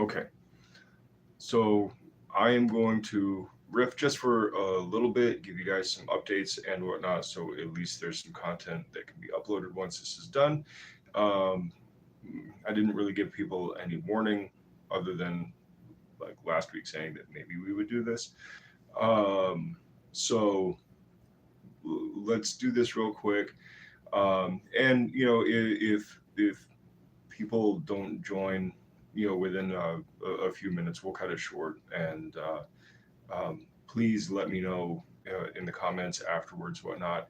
Okay, so I am going to riff just for a little bit, give you guys some updates and whatnot, so at least there's some content that can be uploaded once this is done. Um, I didn't really give people any warning other than like last week saying that maybe we would do this. Um, so let's do this real quick. And if people don't join, within a few minutes, we'll cut it short. And please let me know in the comments afterwards, whatnot,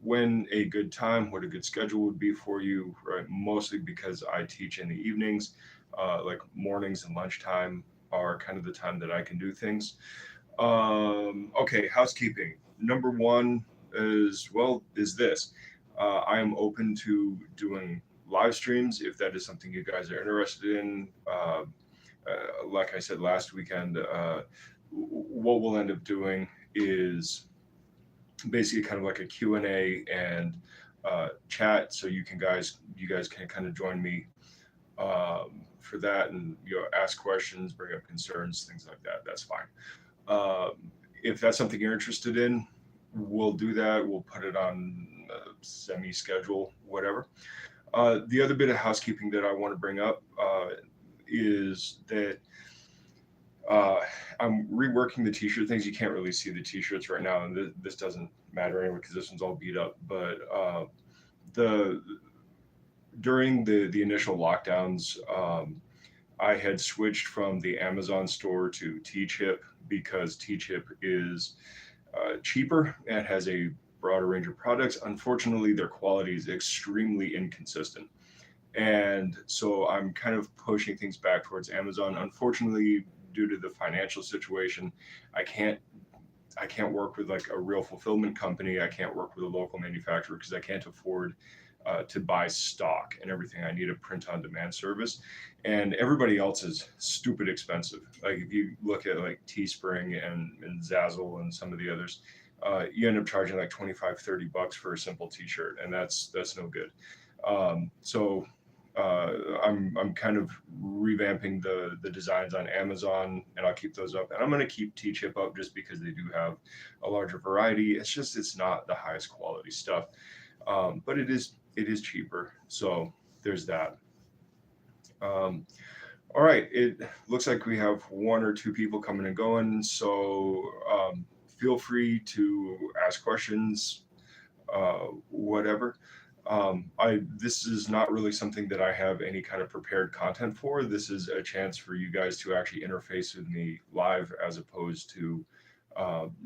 when a good time, what a good schedule would be for you, right? Mostly because I teach in the evenings, like mornings and lunchtime are kind of the time that I can do things. Okay, housekeeping. Number one is this. I am open to doing live streams if that is something you guys are interested in. Like I said last weekend, what we'll end up doing is basically kind of like a Q&A and chat, so you guys can kind of join me for that, and ask questions, bring up concerns, things like that. That's fine. Um, if that's something you're interested in, we'll do that. We'll put it on semi schedule, whatever. The other bit of housekeeping that I want to bring up is that I'm reworking the t-shirt things. You can't really see the t-shirts right now, and this doesn't matter anyway because this one's all beat up. But the during the initial lockdowns, I had switched from the Amazon store to T-Chip because T-Chip is cheaper and has a broader range of products. Unfortunately, their quality is extremely inconsistent. And so I'm kind of pushing things back towards Amazon. Unfortunately, due to the financial situation, I can't I can't work with like a real fulfillment company. I can't work with a local manufacturer because I can't afford to buy stock and everything. I need a print on demand service, and everybody else is stupid expensive. Like if you look at like Teespring and Zazzle and some of the others, you end up charging like 25-30 bucks for a simple t-shirt, and that's no good. So I'm kind of revamping the designs on Amazon, and I'll keep those up. And I'm going to keep T-Chip up just because they do have a larger variety. It's just it's not the highest quality stuff, but it is cheaper. So there's that. Um, all right, it looks like we have one or two people coming and going. So feel free to ask questions, whatever. This is not really something that I have any kind of prepared content for. This is a chance for you guys to actually interface with me live as opposed to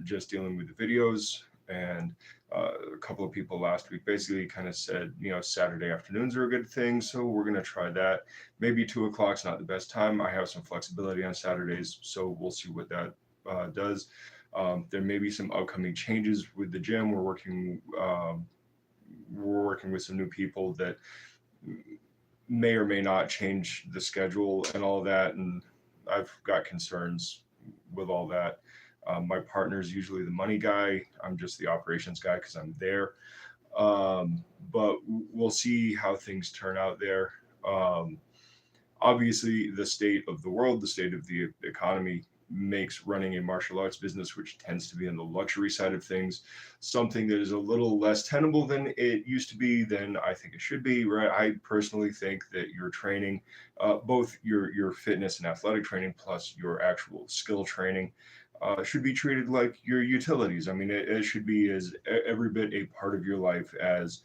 just dealing with the videos. And a couple of people last week basically kind of said, Saturday afternoons are a good thing. So we're going to try that. Maybe 2 o'clock's not the best time. I have some flexibility on Saturdays, so we'll see what that does. There may be some upcoming changes with the gym. We're working with some new people that may or may not change the schedule and all of that. And I've got concerns with all that. My partner is usually the money guy. I'm just the operations guy because I'm there. But we'll see how things turn out there. Obviously, the state of the world, the state of the economy makes running a martial arts business, which tends to be on the luxury side of things, something that is a little less tenable than it used to be, than I think it should be, right? I personally think that your training, both your fitness and athletic training, plus your actual skill training, should be treated like your utilities. I mean, it should be as every bit a part of your life as,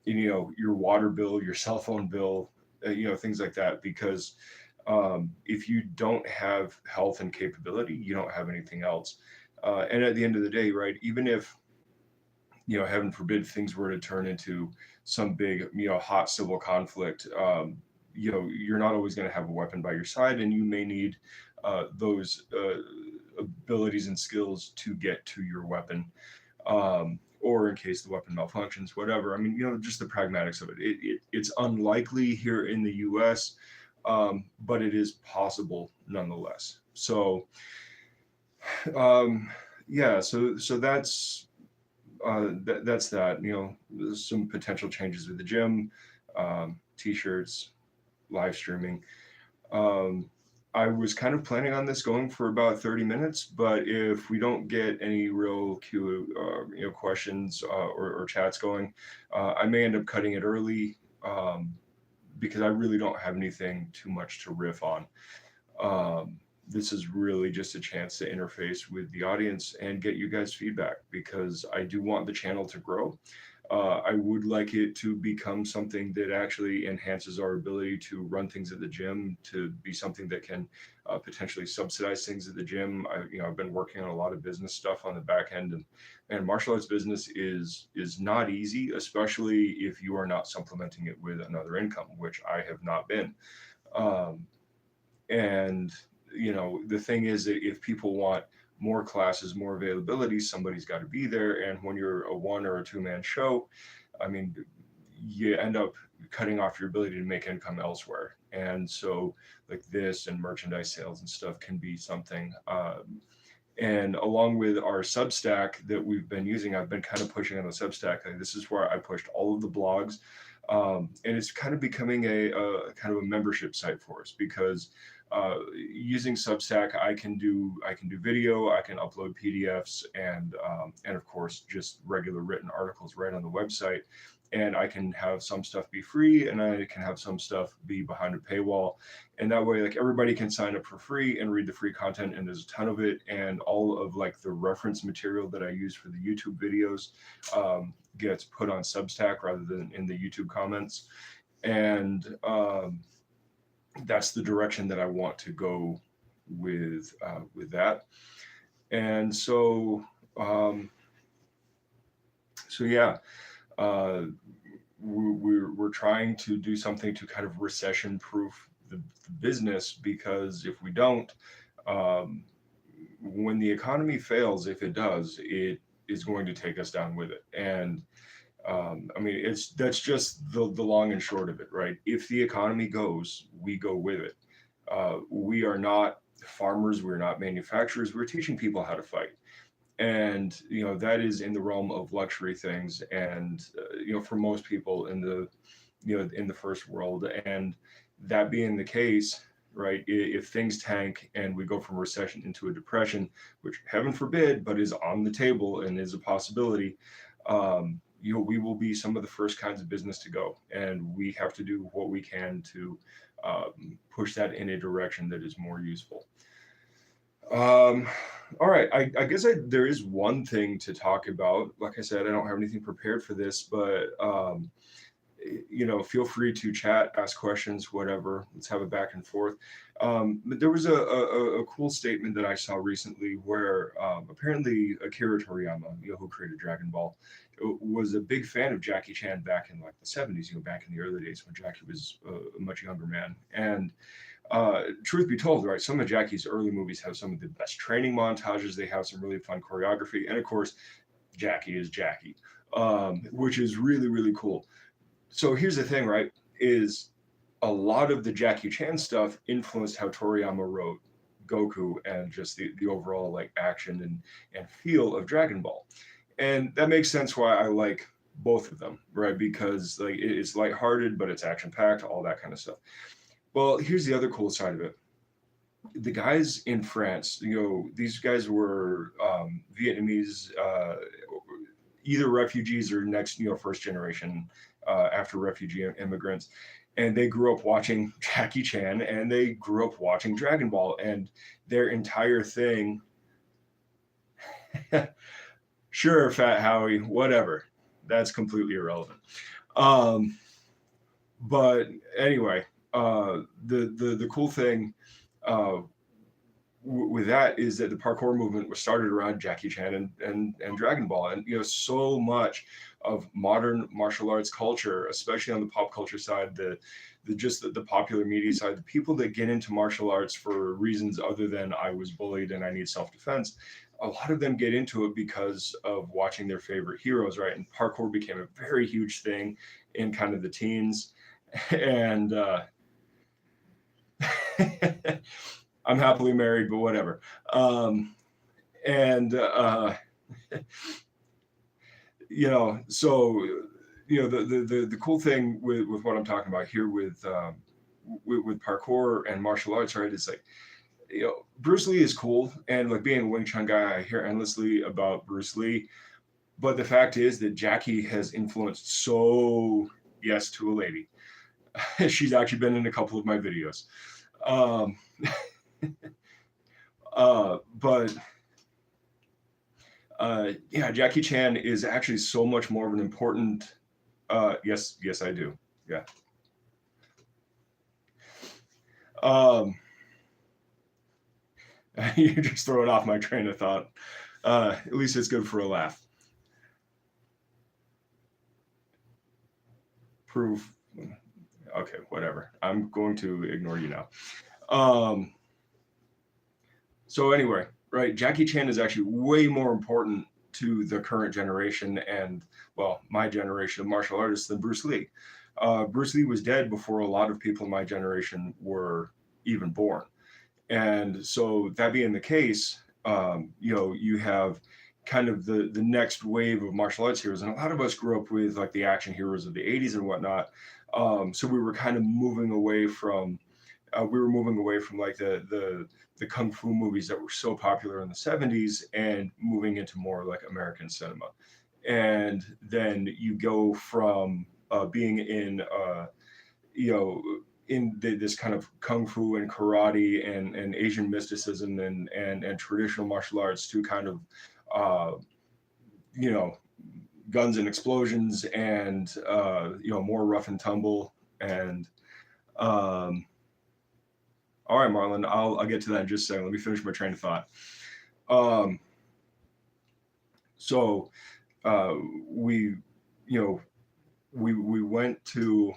your water bill, your cell phone bill, things like that, because if you don't have health and capability, you don't have anything else. And at the end of the day, right, even if, heaven forbid, things were to turn into some big, hot civil conflict, you're not always going to have a weapon by your side, and you may need those abilities and skills to get to your weapon. Or in case the weapon malfunctions, whatever. I mean, just the pragmatics of it. It's unlikely here in the U.S., but it is possible nonetheless. So, yeah, so that's that's that. There's some potential changes with the gym, t-shirts, live streaming. I was kind of planning on this going for about 30 minutes, but if we don't get any real questions or chats going, I may end up cutting it early, because I really don't have anything too much to riff on. This is really just a chance to interface with the audience and get you guys feedback, because I do want the channel to grow. I would like it to become something that actually enhances our ability to run things at the gym, to be something that can potentially subsidize things at the gym. I've been working on a lot of business stuff on the back end, and martial arts business is not easy, especially if you are not supplementing it with another income, which I have not been. And the thing is that if people want more classes, more availability, somebody's got to be there. And when you're a one or a two-man show, I mean, you end up cutting off your ability to make income elsewhere. And so like this and merchandise sales and stuff can be something. And along with our Substack that we've been using, I've been kind of pushing on the Substack. Like, this is where I pushed all of the blogs. And it's kind of becoming a kind of a membership site for us, because using Substack, I can do video, I can upload PDFs, and of course just regular written articles right on the website. And I can have some stuff be free, and I can have some stuff be behind a paywall. And that way, like, everybody can sign up for free and read the free content, and there's a ton of it. And all of like the reference material that I use for the YouTube videos gets put on Substack rather than in the YouTube comments. And that's the direction that I want to go with that. And so yeah, we're trying to do something to kind of recession proof the business, because if we don't, when the economy fails, if it does, it is going to take us down with it. And I mean, that's just the long and short of it, right? If the economy goes, we go with it. We are not farmers, we're not manufacturers, we're teaching people how to fight. And that is in the realm of luxury things, and for most people in the in the first world. And that being the case, right, if things tank and we go from recession into a depression, which heaven forbid, but is on the table and is a possibility, we will be some of the first kinds of business to go, and we have to do what we can to push that in a direction that is more useful. All right, I guess there is one thing to talk about. Like I said, I don't have anything prepared for this, but feel free to chat, ask questions, whatever. Let's have a back and forth. But there was a cool statement that I saw recently where apparently Akira Toriyama, who created Dragon Ball, was a big fan of Jackie Chan back in like the 70s, back in the early days when Jackie was a much younger man. And truth be told, right, some of Jackie's early movies have some of the best training montages. They have some really fun choreography. And of course, Jackie is Jackie, which is really, really cool. So here's the thing, right, is a lot of the Jackie Chan stuff influenced how Toriyama wrote Goku and just the overall like action and feel of Dragon Ball. And that makes sense why I like both of them, right? Because like it's lighthearted, but it's action packed, all that kind of stuff. Well, here's the other cool side of it. The guys in France, these guys were Vietnamese, either refugees or next, first generation after refugee immigrants. And they grew up watching Jackie Chan, and they grew up watching Dragon Ball, and their entire thing. Sure, Fat Howie, whatever. That's completely irrelevant. But anyway, the cool thing with that is that the parkour movement was started around Jackie Chan and Dragon Ball, and so much of modern martial arts culture, especially on the pop culture side, the popular media side, the people that get into martial arts for reasons other than I was bullied and I need self-defense, a lot of them get into it because of watching their favorite heroes, right? And parkour became a very huge thing in kind of the teens, and I'm happily married, but whatever. So the cool thing with what I'm talking about here with with parkour and martial arts, right? It's like, Bruce Lee is cool, and like being a Wing Chun guy, I hear endlessly about Bruce Lee. But the fact is that Jackie has influenced so, yes, to a lady. She's actually been in a couple of my videos. Um, but yeah, Jackie Chan is actually so much more of an important. Yes, I do. Yeah. Um, you just throw it off my train of thought. At least it's good for a laugh. Proof. Okay, whatever. I'm going to ignore you now. Um, so anyway, right, Jackie Chan is actually way more important to the current generation and, well, my generation of martial artists than Bruce Lee. Bruce Lee was dead before a lot of people in my generation were even born. And so that being the case, you have kind of the next wave of martial arts heroes, and a lot of us grew up with like the action heroes of the '80s and whatnot. So we were kind of moving away from like the kung fu movies that were so popular in the '70s and moving into more like American cinema. And then you go from being in you know this kind of kung fu and karate and Asian mysticism and traditional martial arts to kind of uh, you know guns and explosions and more rough and tumble and um, all right, Marlon, I'll get to that in just a second. Let me finish my train of thought. Um, so uh, we you know we went to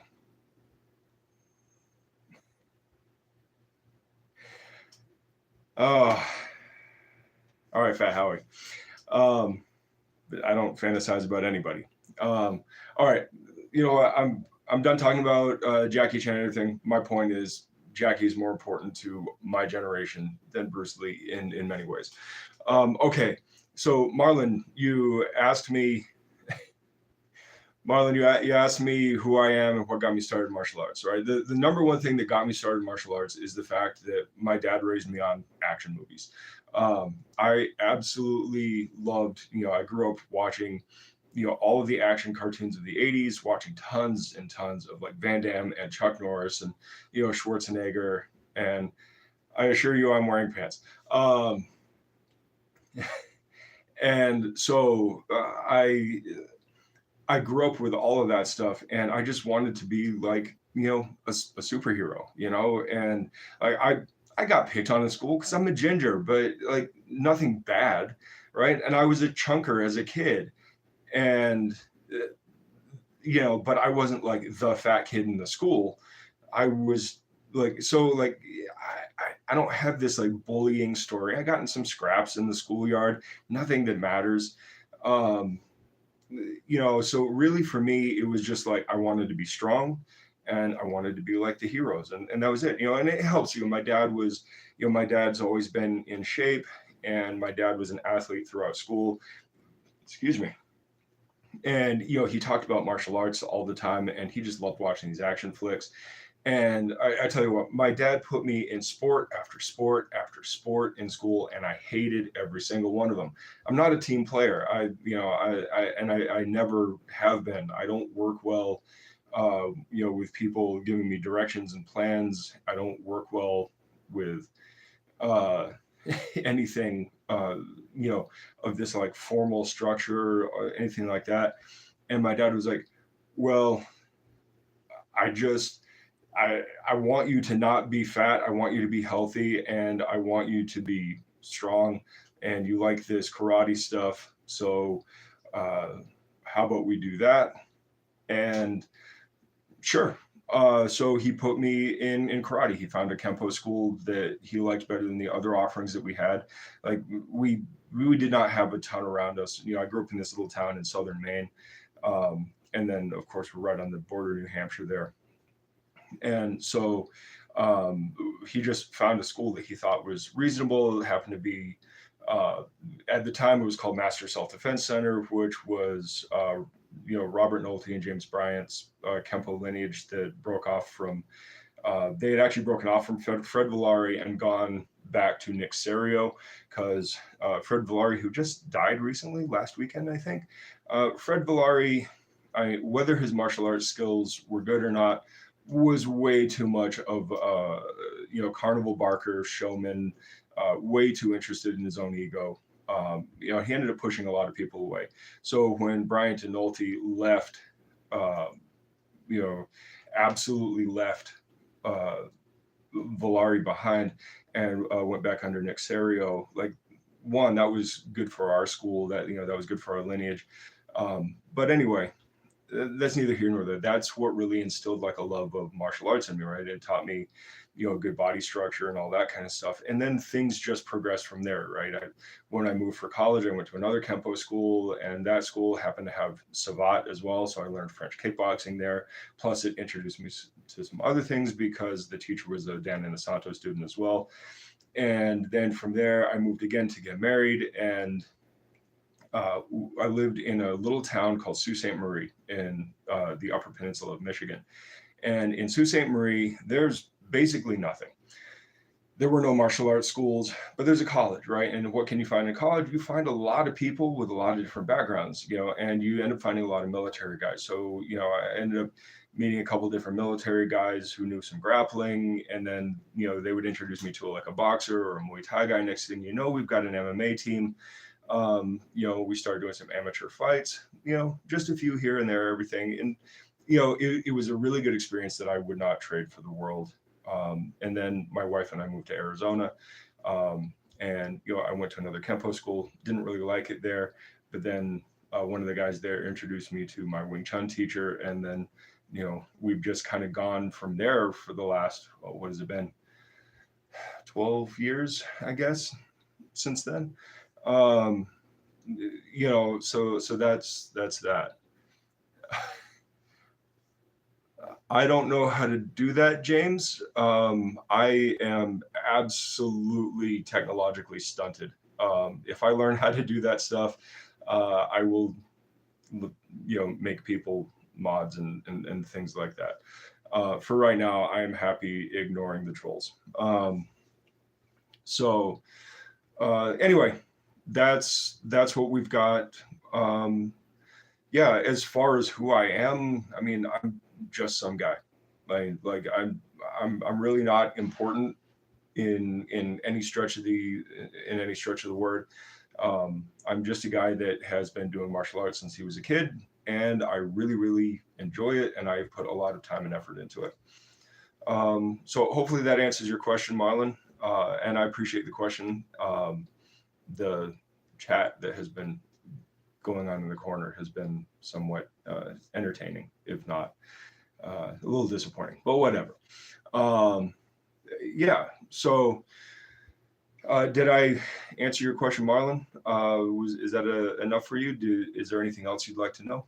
uh, all right, Fat Howie. Um, I don't fantasize about anybody. All right, I'm done talking about Jackie Chan and everything. My point is Jackie is more important to my generation than Bruce Lee in many ways. Okay, so Marlon, you asked me who I am and what got me started in martial arts, right? The number one thing that got me started in martial arts is the fact that my dad raised me on action movies. I absolutely loved, I grew up watching, all of the action cartoons of the '80s, watching tons and tons of like Van Damme and Chuck Norris and, Schwarzenegger. And I assure you, I'm wearing pants. And so I grew up with all of that stuff, and I just wanted to be like, a superhero, and I got picked on in school because I'm a ginger, but like nothing bad, right? And I was a chunker as a kid, and uh, but I wasn't like the fat kid in the school. I was like, so like, I don't have this like bullying story. I got in some scraps in the schoolyard, nothing that matters. Um, so really for me, it was just like I wanted to be strong and I wanted to be like the heroes. And that was it, and it helps. My dad's always been in shape, and my dad was an athlete throughout school. Excuse me. And, he talked about martial arts all the time, and he just loved watching these action flicks. And I tell you what, my dad put me in sport after sport after sport in school, and I hated every single one of them. I'm not a team player. I never have been. I don't work well, with people giving me directions and plans. I don't work well with uh, anything, of this like formal structure or anything like that. And my dad was like, well, I just, I want you to not be fat. I want you to be healthy, and I want you to be strong. And you like this karate stuff, so how about we do that? And sure. So he put me in karate. He found a Kempo school that he liked better than the other offerings that we had. Like we did not have a ton around us. I grew up in this little town in southern Maine, and then of course we're right on the border of New Hampshire there. And so he just found a school that he thought was reasonable. It happened to be, at the time, it was called Master Self Defense Center, which was, Robert Nolte and James Bryant's Kempo lineage that broke off from They had actually broken off from Fred Villari and gone back to Nick Serio, because Fred Villari, who just died recently, last weekend, I think. Fred Villari, whether his martial arts skills were good or not, was way too much of carnival barker, showman, way too interested in his own ego. He ended up pushing a lot of people away. So when Bryant and Nolte left, absolutely left Villari behind and went back under Nick Serio. Like, one, that was good for our school. That was good for our lineage. But anyway, that's neither here nor there. That's what really instilled like a love of martial arts in me, right? It taught me, good body structure and all that kind of stuff. And then things just progressed from there, right? When I moved for college, I went to another Kempo school, and that school happened to have Savate as well. So I learned French kickboxing there. Plus, it introduced me to some other things because the teacher was a Dan Inosanto student as well. And then from there, I moved again to get married, and I lived in a little town called Sault Ste. Marie in the Upper Peninsula of Michigan. And in Sault Ste. Marie, there's basically nothing. There were no martial arts schools, but there's a college, right? And what can you find in college? You find a lot of people with a lot of different backgrounds, and you end up finding a lot of military guys. So, I ended up meeting a couple different military guys who knew some grappling, and then, they would introduce me to like a boxer or a Muay Thai guy. Next thing you know, we've got an MMA team. We started doing some amateur fights, just a few here and there, everything. And, it was a really good experience that I would not trade for the world. And then my wife and I moved to Arizona. And, I went to another Kempo school, didn't really like it there. But then one of the guys there introduced me to my Wing Chun teacher. And then, we've just kind of gone from there for the last, what has it been? 12 years, I guess, since then. So that's that. I don't know how to do that, James. I am absolutely technologically stunted. If I learn how to do that stuff, I will, make people mods and things like that. For right now, I am happy ignoring the trolls. Anyway, that's what we've got. As far as who I am, I mean, I'm just some guy. Like I'm really not important in any stretch of the word. I'm just a guy that has been doing martial arts since he was a kid, and I really, really enjoy it, and I've put a lot of time and effort into it. So hopefully that answers your question, Marlon. And I appreciate the question. The chat that has been going on in the corner has been somewhat entertaining, if not a little disappointing, but whatever. So did I answer your question, Marlon? Is that enough for you? Is there anything else you'd like to know?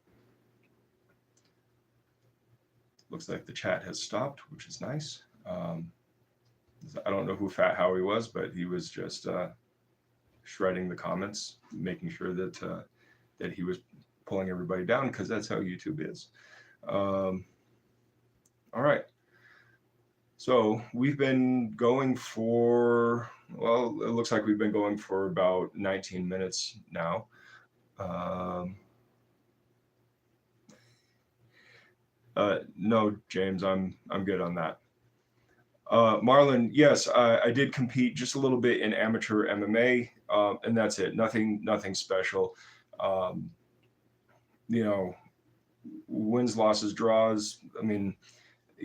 Looks like the chat has stopped, which is nice. I don't know who Fat Howie was, but he was just shredding the comments, making sure that he was pulling everybody down, because that's how YouTube is. All right. So we've been going for, well, it looks like we've been going for about 19 minutes now. No, James, I'm good on that. Marlon, yes, I did compete just a little bit in amateur MMA, and that's it. Nothing special. Wins, losses, draws. I mean,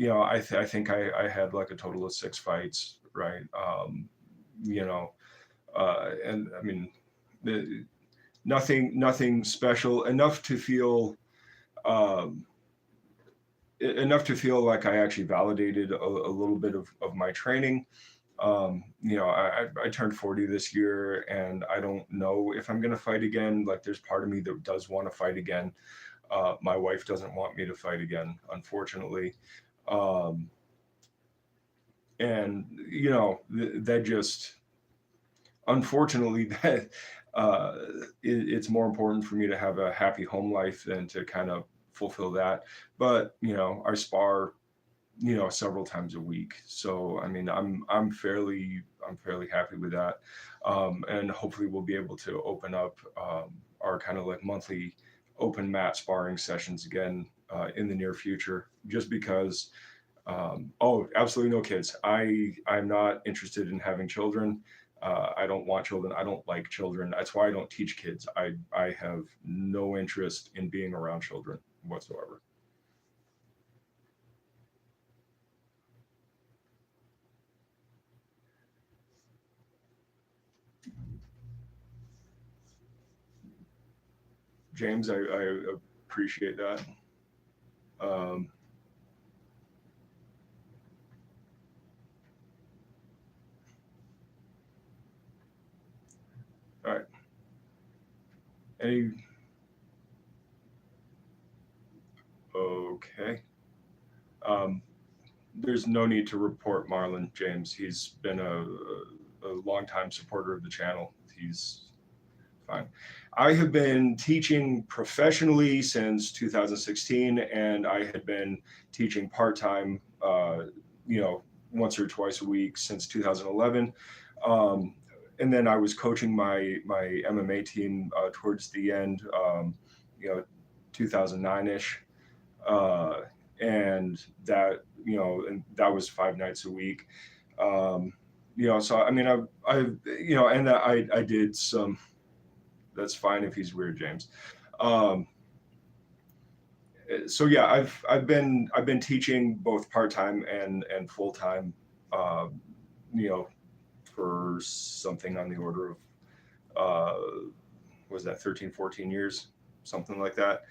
I think I had like a total of 6 fights, right? And I mean, nothing special. Enough to feel like I actually validated a little bit of my training. I turned 40 this year, and I don't know if I'm going to fight again. Like, there's part of me that does want to fight again. My wife doesn't want me to fight again, unfortunately. And, that just, unfortunately, that it's more important for me to have a happy home life than to kind of fulfill that. But, I spar several times a week. So I mean, I'm fairly happy with that, and hopefully we'll be able to open up our kind of like monthly open mat sparring sessions again in the near future. Just because, oh, absolutely no kids. I'm not interested in having children. I don't want children. I don't like children. That's why I don't teach kids. I have no interest in being around children whatsoever. James, I appreciate that. Um, all right. Any, okay. Um, there's no need to report Marlon, James. He's been a longtime supporter of the channel. He's fine. I have been teaching professionally since 2016, and I had been teaching part-time, once or twice a week since 2011. Um, and then I was coaching my MMA team towards the end, you know, 2009-ish. Uh, and that was 5 nights a week. So I mean, and I did some. That's fine if he's weird, James. Um, so yeah, I've been teaching both part time and full time. You know, for something on the order of was that 13, 14 years, something like that.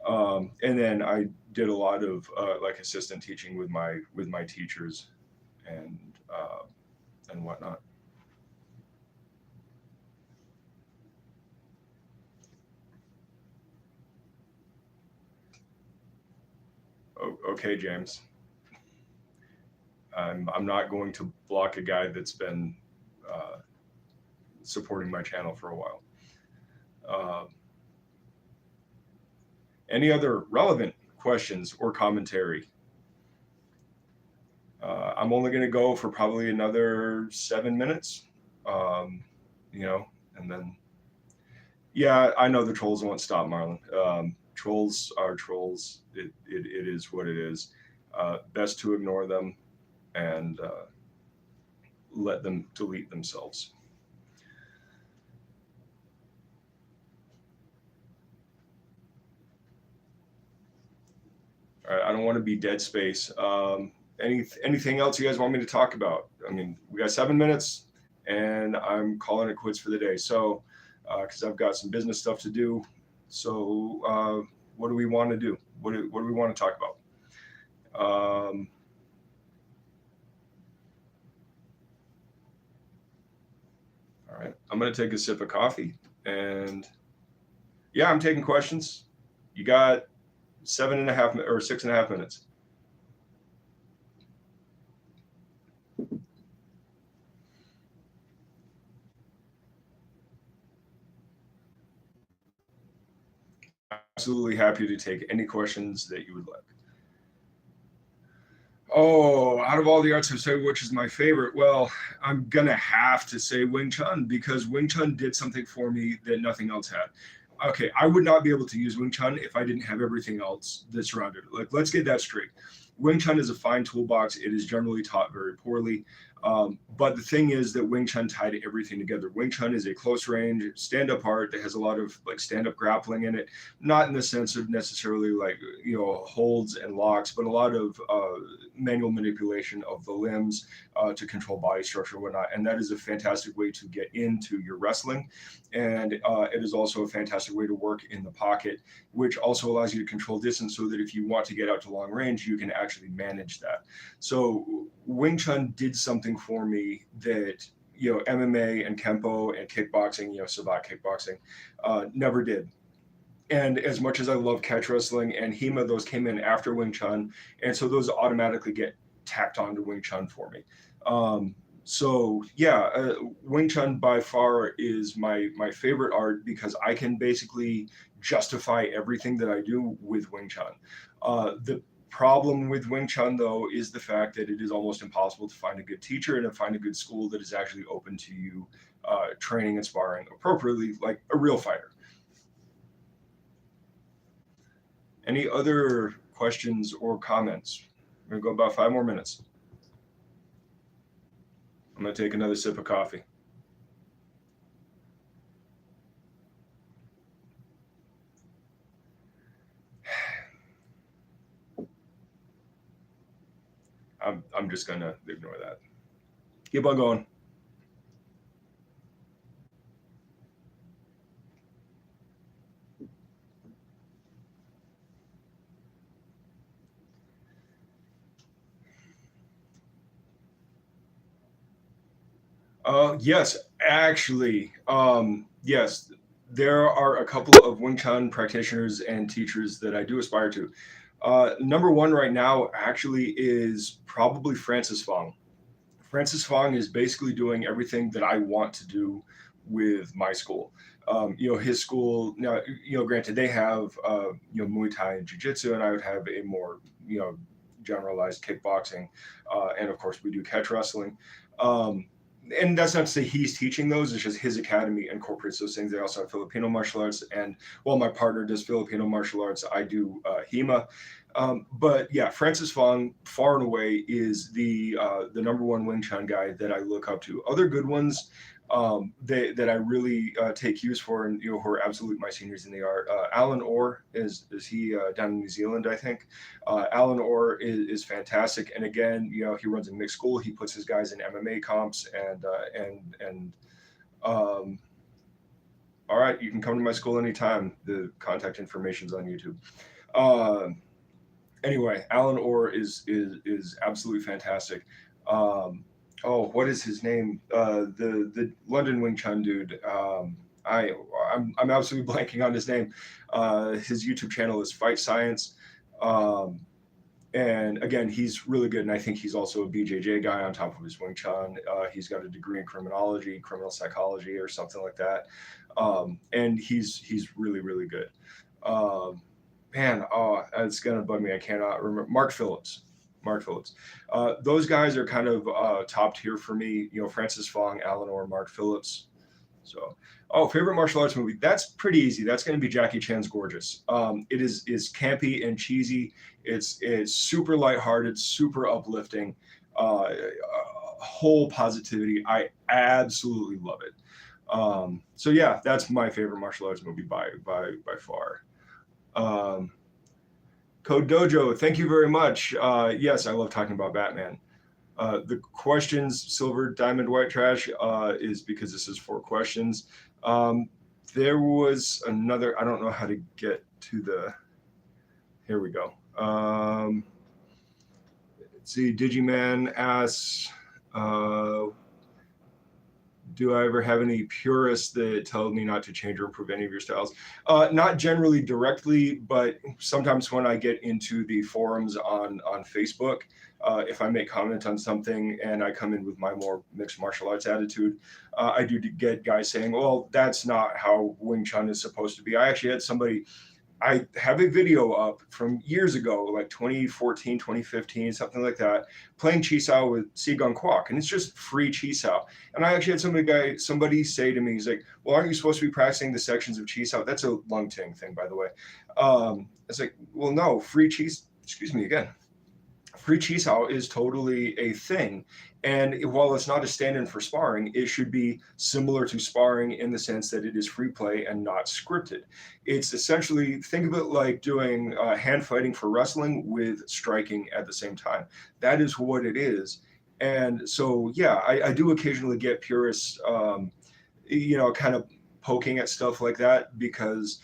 And then I did a lot of like assistant teaching with my teachers and and whatnot. Okay, James. I'm not going to block a guy that's been uh, supporting my channel for a while. Uh, any other relevant questions or commentary? I'm only going to go for probably another 7 minutes. Um, and then, yeah, I know the trolls won't stop, Marlon. Trolls are trolls. It is what it is. Best to ignore them and let them delete themselves. All right, I don't want to be dead space. Anything else you guys want me to talk about? I mean, we got 7 minutes, and I'm calling it quits for the day. So, because I've got some business stuff to do. So, what do we want to do? What do we want to talk about? All right, I'm gonna take a sip of coffee, and yeah, I'm taking questions. You got 7.5 or 6.5 minutes. Absolutely happy to take any questions that you would like. Oh, out of all the arts, I say which is my favorite. Well, I'm gonna have to say Wing Chun because Wing Chun did something for me that nothing else had. Okay, I would not be able to use Wing Chun if I didn't have everything else that surrounded it. Like, let's get that straight. Wing Chun is a fine toolbox. It is generally taught very poorly. But the thing is that Wing Chun tied everything together. Wing Chun is a close range stand-up art that has a lot of like stand-up grappling in it, not in the sense of necessarily like holds and locks, but a lot of manual manipulation of the limbs to control body structure and whatnot. And that is a fantastic way to get into your wrestling, and it is also a fantastic way to work in the pocket, which also allows you to control distance so that if you want to get out to long range, you can actually manage that. So Wing Chun did something for me that MMA and Kempo and kickboxing, Savate kickboxing, never did. And as much as I love catch wrestling and HEMA, those came in after Wing Chun, and so those automatically get tacked onto Wing Chun for me. So yeah, Wing Chun by far is my favorite art because I can basically justify everything that I do with Wing Chun. The problem with Wing Chun, though, is the fact that it is almost impossible to find a good teacher and to find a good school that is actually open to you training and sparring appropriately like a real fighter. Any other questions or comments? We're going to go about 5 more minutes. I'm going to take another sip of coffee. I'm just going to ignore that. Keep on going. Yes, actually, yes, there are a couple of Wing Chun practitioners and teachers that I do aspire to. Number one right now actually is probably Francis Fong. Francis Fong is basically doing everything that I want to do with my school. His school now, granted they have, Muay Thai and jiu-jitsu, and I would have a more, generalized kickboxing. And of course we do catch wrestling. And that's not to say he's teaching those, it's just his academy incorporates those things. They also have Filipino martial arts. And while my partner does Filipino martial arts, I do HEMA. But yeah, Francis Fong far and away is the number one Wing Chun guy that I look up to. Other good ones that I really take cues for, and who are absolute my seniors in the art. Alan Orr is he down in New Zealand, I think. Alan Orr is fantastic, and again, he runs a mixed school. He puts his guys in MMA comps, and all right, you can come to my school anytime. The contact information's on YouTube. Anyway, Alan Orr is absolutely fantastic. What is his name? The London Wing Chun dude. I'm absolutely blanking on his name. His YouTube channel is Fight Science. And again, he's really good, and I think he's also a BJJ guy on top of his Wing Chun. He's got a degree in criminology, criminal psychology, or something like that. And he's really, really good. It's gonna bug me. I cannot remember. Mark Phillips. Those guys are kind of top tier for me. Francis Fong, Alan Orr, Mark Phillips. So, favorite martial arts movie? That's pretty easy. That's going to be Jackie Chan's Gorgeous. It is campy and cheesy. It's super lighthearted, super uplifting. Whole positivity. I absolutely love it. So yeah, that's my favorite martial arts movie by far. Code Dojo, thank you very much. Yes, I love talking about Batman. The questions, silver, diamond, white trash, is because this is 4 questions. There was another, I don't know how to get to the, here we go. Let's see, Digiman asks, do I ever have any purists that tell me not to change or improve any of your styles? Not generally directly, but sometimes when I get into the forums on Facebook, if I make comment on something and I come in with my more mixed martial arts attitude, I do get guys saying, well, that's not how Wing Chun is supposed to be. I actually had somebody, I have a video up from years ago, like 2014, 2015, something like that, playing Chi Sao with Sigung Kwok, and it's just free Chi Sao. And I actually had somebody say to me, he's like, well, aren't you supposed to be practicing the sections of Chi Sao? That's a Lung Ting thing, by the way. It's like, well, no, free Chi Sao is totally a thing. And while it's not a stand-in for sparring, it should be similar to sparring in the sense that it is free play and not scripted. It's essentially, think of it like doing hand fighting for wrestling with striking at the same time. That is what it is. And so, yeah, I do occasionally get purists, kind of poking at stuff like that because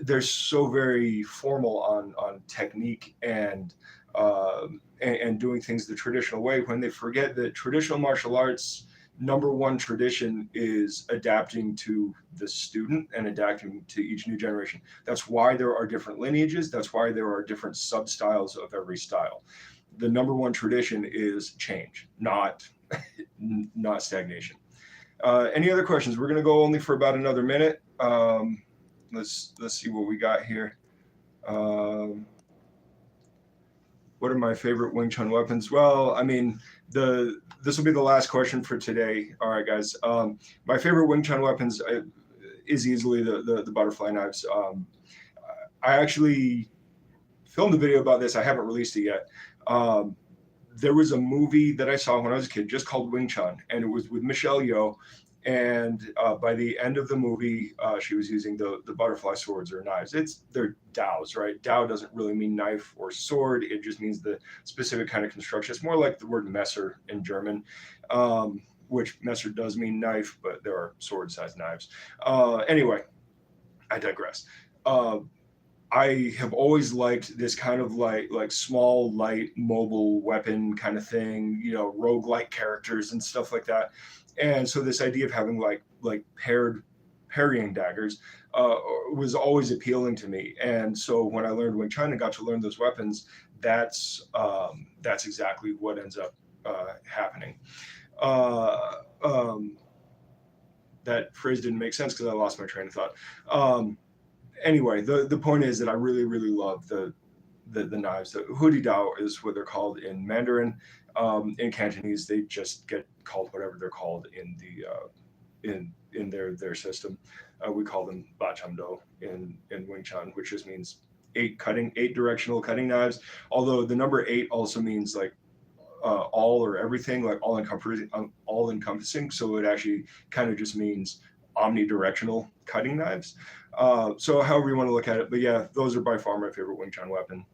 they're so very formal on technique and doing things the traditional way, when they forget that traditional martial arts number one tradition is adapting to the student and adapting to each new generation. That's why there are different lineages. That's why there are different sub-styles of every style. The number one tradition is change, not stagnation. Any other questions? We're going to go only for about another minute. Let's see what we got here. What are my favorite Wing Chun weapons? Well, I mean, this will be the last question for today. All right, guys. My favorite Wing Chun weapons is easily the butterfly knives. I actually filmed a video about this. I haven't released it yet. There was a movie that I saw when I was a kid just called Wing Chun, and it was with Michelle Yeoh. And by the end of the movie, she was using the butterfly swords or knives. They're Daos, right? Dao doesn't really mean knife or sword. It just means the specific kind of construction. It's more like the word Messer in German, which Messer does mean knife, but there are sword-sized knives. Anyway, I digress. I have always liked this kind of like small, light, mobile weapon kind of thing, roguelike characters and stuff like that. And so this idea of having like paired parrying daggers was always appealing to me. And so when I learned Wing Chun and got to learn those weapons, that's exactly what ends up happening. That phrase didn't make sense because I lost my train of thought. Anyway, the point is that I really, really love the knives. The Hoodie Dao is what they're called in Mandarin. In Cantonese, they just get called whatever they're called in their system. We call them Ba Chum Do in Wing Chun, which just means eight directional cutting knives. Although the number 8 also means like all or everything, like all encompassing. So it actually kind of just means omnidirectional cutting knives. So however you want to look at it, but yeah, those are by far my favorite Wing Chun weapon.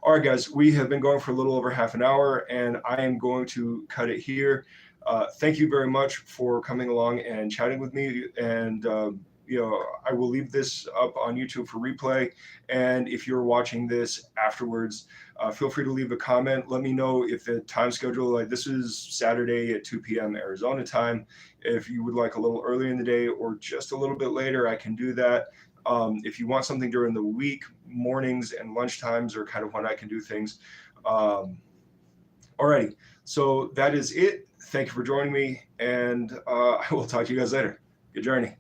All right, guys, we have been going for a little over half an hour, and I am going to cut it here. Thank you very much for coming along and chatting with me. And I will leave this up on YouTube for replay. And if you're watching this afterwards, feel free to leave a comment. Let me know if the time schedule, like this is Saturday at 2 p.m. Arizona time. If you would like a little earlier in the day or just a little bit later, I can do that. If you want something during the week, mornings and lunch times are kind of when I can do things. Alrighty, so that is it. Thank you for joining me, and I will talk to you guys later. Good journey.